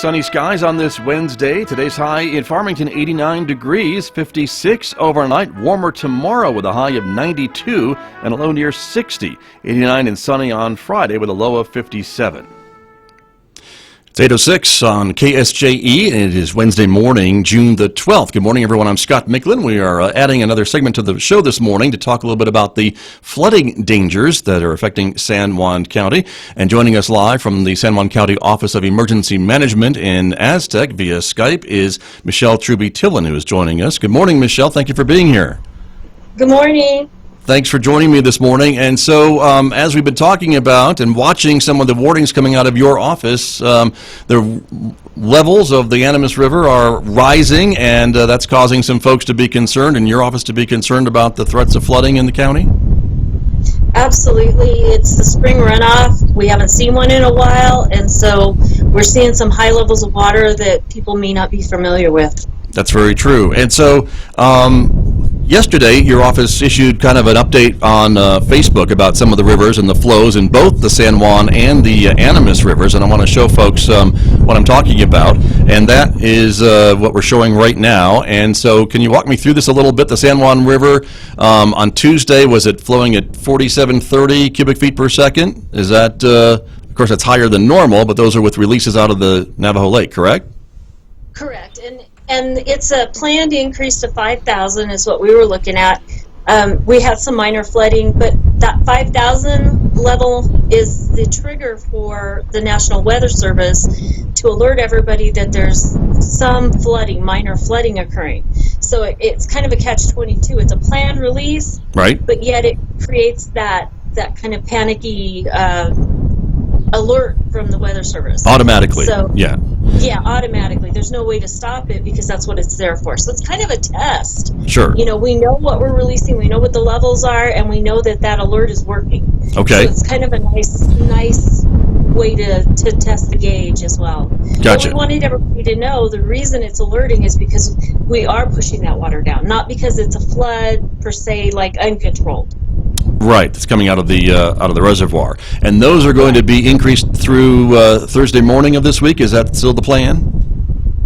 Sunny skies on this Wednesday. Today's high in Farmington, 89 degrees, 56 overnight. Warmer tomorrow with a high of 92 and a low near 60. 89 and sunny on Friday with a low of 57. It's 8:06 on KSJE, and it is Wednesday morning, June the 12th. Good morning, everyone. I'm Scott Micklin. We are adding another segment to the show this morning to talk a little bit about the flooding dangers that are affecting San Juan County. And joining us live from the San Juan County Office of Emergency Management in Aztec via Skype is Michelle Truby-Tillin, who is joining us. Good morning, Michelle. Thank you for being here. Good morning. Thanks for joining me this morning. And so, as we've been talking about and watching some of the warnings coming out of your office, the levels of the Animas River are rising, and that's causing some folks to be concerned, and your office to be concerned about the threats of flooding in the county? Absolutely. It's the spring runoff. We haven't seen one in a while, and so we're seeing some high levels of water that people may not be familiar with. That's very true. And so, yesterday, your office issued kind of an update on Facebook about some of the rivers and the flows in both the San Juan and the Animas rivers, and I want to show folks what I'm talking about, and that is what we're showing right now. And so can you walk me through this a little bit? The San Juan River on Tuesday, was it flowing at 4730 cubic feet per second? Is that, of course, that's higher than normal, but those are with releases out of the Navajo Lake, correct? Correct. And it's a planned increase to 5,000 is what we were looking at. We had some minor flooding, but that 5,000 level is the trigger for the National Weather Service to alert everybody that there's some flooding, minor flooding occurring. So it's kind of a catch-22. It's a planned release, right? But yet it creates that kind of panicky alert from the Weather Service. Automatically, so, yeah. Yeah, automatically. There's no way to stop it because that's what it's there for. So it's kind of a test. Sure. You know, we know what we're releasing, we know what the levels are, and we know that alert is working. Okay. So it's kind of a nice way to test the gauge as well. Gotcha. But we wanted everybody to know the reason it's alerting is because we are pushing that water down, not because it's a flood per se, like uncontrolled. Right, it's coming out of the reservoir, and those are going to be increased through Thursday morning of this week. Is that still the plan?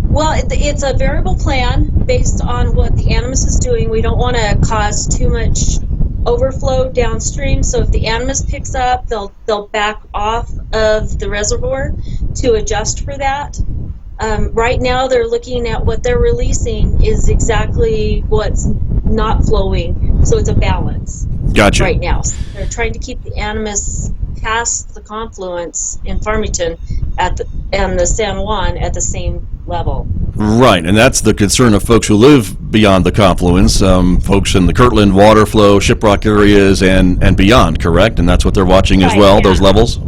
Well, it's a variable plan based on what the Animas is doing. We don't want to cause too much overflow downstream. So if the Animas picks up, they'll back off of the reservoir to adjust for that. Right now, they're looking at what they're releasing is exactly what's not flowing, so it's a balance. Gotcha. Right now. So they're trying to keep the Animas past the confluence in Farmington and the San Juan at the same level. Right, and that's the concern of folks who live beyond the confluence, folks in the Kirtland, water flow, Shiprock areas, and beyond, correct? And that's what they're watching as well, those levels?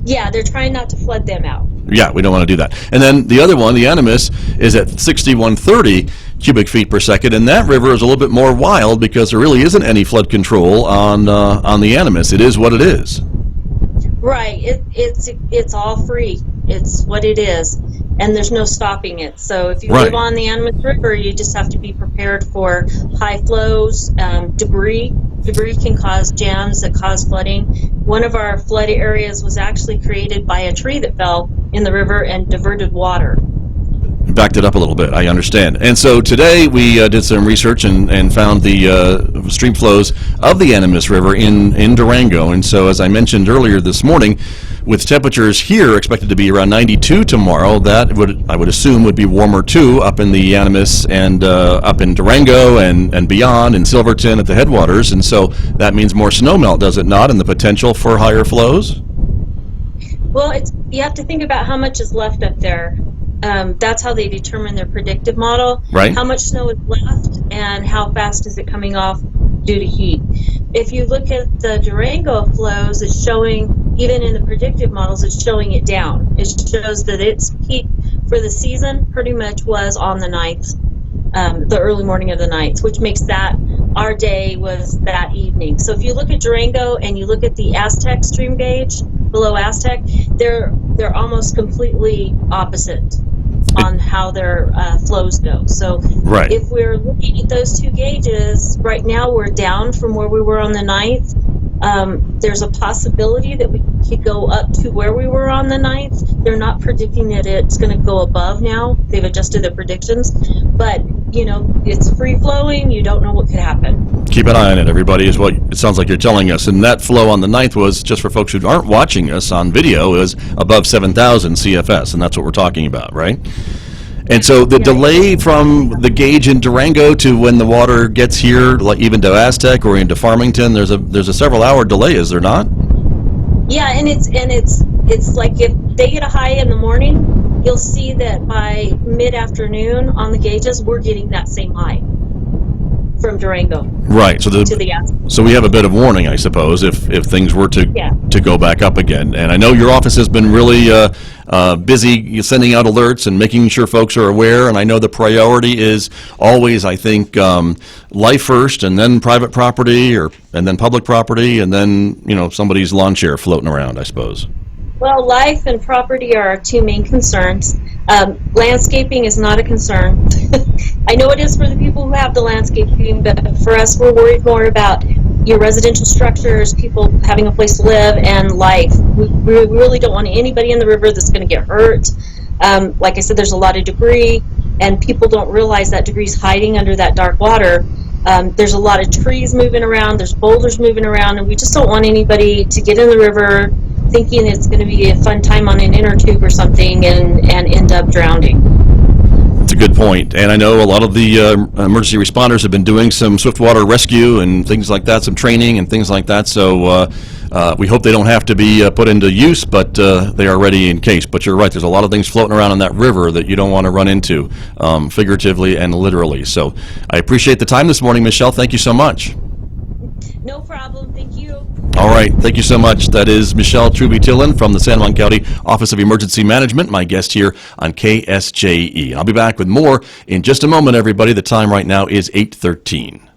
Yeah, they're trying not to flood them out. Yeah, we don't want to do that. And then the other one, the Animas, is at 6130 cubic feet per second, and that river is a little bit more wild because there really isn't any flood control on the Animas. It is what it is. Right. It's all free. It's what it is, and there's no stopping it. So if you live on the Animas River, you just have to be prepared for high flows, debris. Debris can cause jams that cause flooding. One of our flood areas was actually created by a tree that fell in the river and diverted water. Backed it up a little bit, I understand. And so today we did some research and found the stream flows of the Animas River in Durango. And so as I mentioned earlier this morning, with temperatures here expected to be around 92 tomorrow, that I would assume would be warmer too up in the Animas and up in Durango and beyond, in Silverton at the headwaters. And so that means more snowmelt, does it not, and the potential for higher flows? Well, you have to think about how much is left up there. That's how they determine their predictive model. Right. How much snow is left and how fast is it coming off due to heat. If you look at the Durango flows, it's showing, even in the predictive models, it's showing it down. It shows that its peak for the season pretty much was on the 9th, the early morning of the 9th, which makes that our day was that evening. So if you look at Durango and you look at the Aztec stream gauge below Aztec, they're almost completely opposite on how their flows go. So if we're looking at those two gauges, right now we're down from where we were on the 9th, There's a possibility that we could go up to where we were on the 9th. They're not predicting that it's going to go above now. They've adjusted their predictions. But, it's free-flowing. You don't know what could happen. Keep an eye on it, everybody, is what it sounds like you're telling us. And that flow on the 9th was, just for folks who aren't watching us on video, is above 7,000 CFS, and that's what we're talking about, right? And so the delay from the gauge in Durango to when the water gets here, like even to Aztec or into Farmington, there's a several-hour delay, is there not? Yeah, and it's like if they get a high in the morning, you'll see that by mid-afternoon on the gauges, we're getting that same high from Durango. Right. So to the Aztec. So we have a bit of warning, I suppose, if things were to go back up again. And I know your office has been really busy sending out alerts and making sure folks are aware. And I know the priority is always, I think, life first, and then private property, and then public property, and then somebody's lawn chair floating around, I suppose. Well, life and property are our two main concerns. Landscaping is not a concern. I know it is for the people who have the landscaping, but for us, we're worried more about your residential structures, people having a place to live, and life. We really don't want anybody in the river that's going to get hurt. Like I said, there's a lot of debris, and people don't realize that debris is hiding under that dark water. There's a lot of trees moving around, there's boulders moving around, and we just don't want anybody to get in the river thinking it's going to be a fun time on an inner tube or something and end up drowning. It's a good point. And I know a lot of the emergency responders have been doing some swiftwater rescue and things like that, some training and things like that. So we hope they don't have to be put into use, but they are ready in case. But you're right, there's a lot of things floating around in that river that you don't want to run into, figuratively and literally. So I appreciate the time this morning, Michelle. Thank you so much. No problem. Thank you. All right. Thank you so much. That is Michelle Truby-Tillin from the San Juan County Office of Emergency Management, my guest here on KSJE. I'll be back with more in just a moment, everybody. The time right now is 8:13.